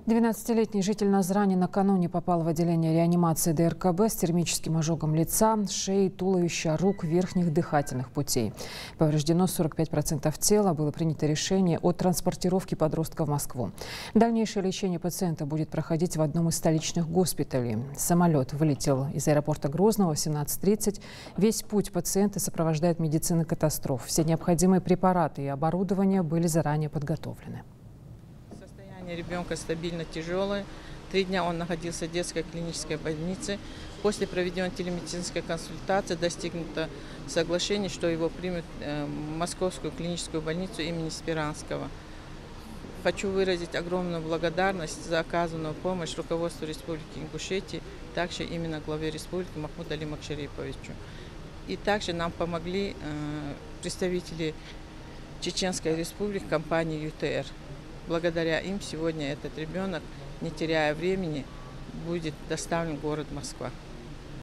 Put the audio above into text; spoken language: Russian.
12-летний житель Назрани накануне попал в отделение реанимации ДРКБ с термическим ожогом лица, шеи, туловища, рук, верхних дыхательных путей. Повреждено 45% тела. Было принято решение о транспортировке подростка в Москву. Дальнейшее лечение пациента будет проходить в одном из столичных госпиталей. Самолет вылетел из аэропорта Грозного в 17:30. Весь путь пациента сопровождает медицина катастроф. Все необходимые препараты и оборудование были заранее подготовлены. Ребенка стабильно тяжелое. 3 дня он находился в детской клинической больнице. После проведенной телемедицинской консультации достигнуто соглашение, что его примут в Московскую клиническую больницу имени Спиранского. Хочу выразить огромную благодарность за оказанную помощь руководству Республики Ингушетия, также именно главе республики Махмуду Алиму Шариповичу. И также нам помогли представители Чеченской республики, компании ЮТР. Благодаря им сегодня этот ребенок, не теряя времени, будет доставлен в город Москва.